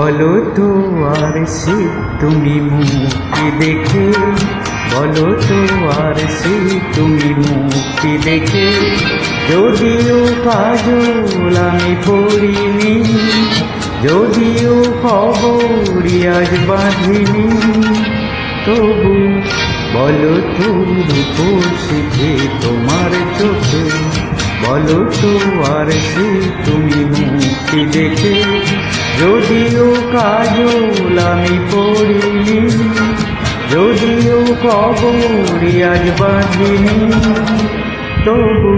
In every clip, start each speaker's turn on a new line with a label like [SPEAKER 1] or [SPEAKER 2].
[SPEAKER 1] বলো তো আর সে তুমি মুক্তি দেখে, বলো তো আর সে তুমি মুক্তি দেখে। যদিও কাজল আমি পড়িনি, যদিও খবরি আজ বাঁধিনি, তবু বলো তো রূপসীকে তোমার চোখে, বলো তো আর সে তুমি মুক্তি দেখে। যদিও কাজল আমি পড়িনি, যদিও খবরি আজ বাঁধিনি, তবু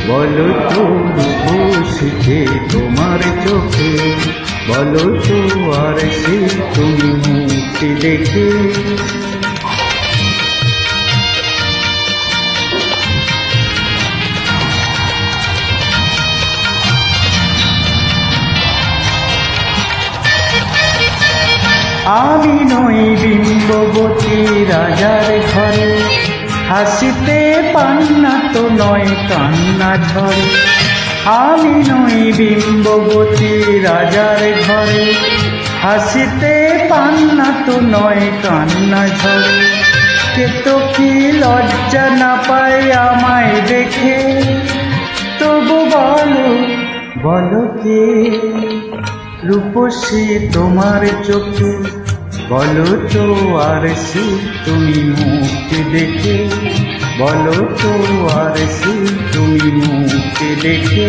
[SPEAKER 1] বলো তো রূপসীকে তোমার চোখে, বলো তো আর সে তুমি মুক্তি দেখে। আমি নই বিম্ববতী রাজার ঘরে, হাসিতে পান্না তো নয় কান্না ঝরে। আমি নই বিম্ববতী রাজার ঘরে, হাসিতে পান্না তো নয় কান্না ঝরে। কে তো কি লজ্জা না পায় আমায় দেখে, তবু বলো বলো কে রূপসী তোমার চোখে, বলো তো আর সে তুমি মুক্তি দেখে, বলো তো আর সে তুমি মুক্তি দেখে।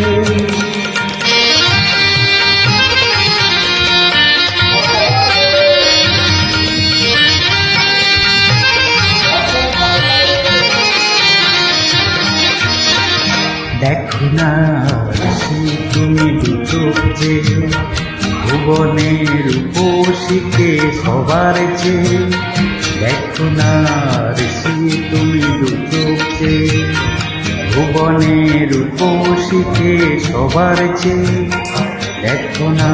[SPEAKER 1] দেখো না সে তুমি দু চোখ যে, ভুবনের রূপসীকে সবার চেয়ে। দেখো না ঋষি তুমি দু চোখে, ভুবনের রূপসীকে সবার চেয়ে। দেখো না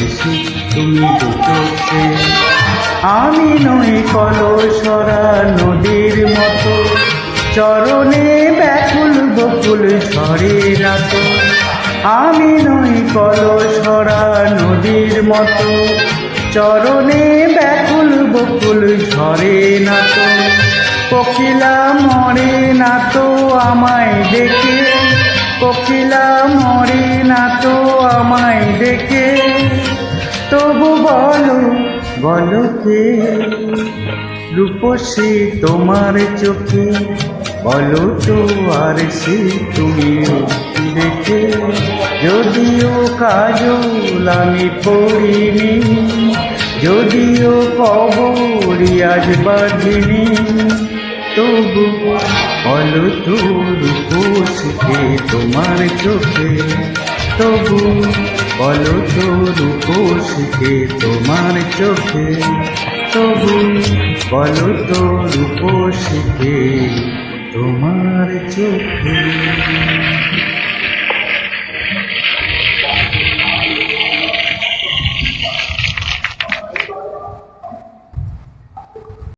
[SPEAKER 1] ঋষি তুমি দু চোখে। আমি নই কলসরা নদীর মতো, চরণে ব্যাকুল বকুল ঝরে রাত। আমি নই কলসরা নদীর মতো, চরণে ব্যাকুল বকুল ঝরে না তো। কোকিলা মরে না তো আমায় দেখে, কোকিলা মরে না তো আমায় দেখে, তবু বলো বলো কে রূপসী তোমার চোখে, বলো তো আর সে তুমি মুক্তি দেখে। যদিও কাজল আমি পড়িনি, যদিও খবরি আজ বাঁধিনি, তবু বলো তো রূপসীকে তোমার চোখে, তবু বলো তো রূপসীকে তোমার চোখে, তবু বলো তো রূপসীকে তোমার চোখে।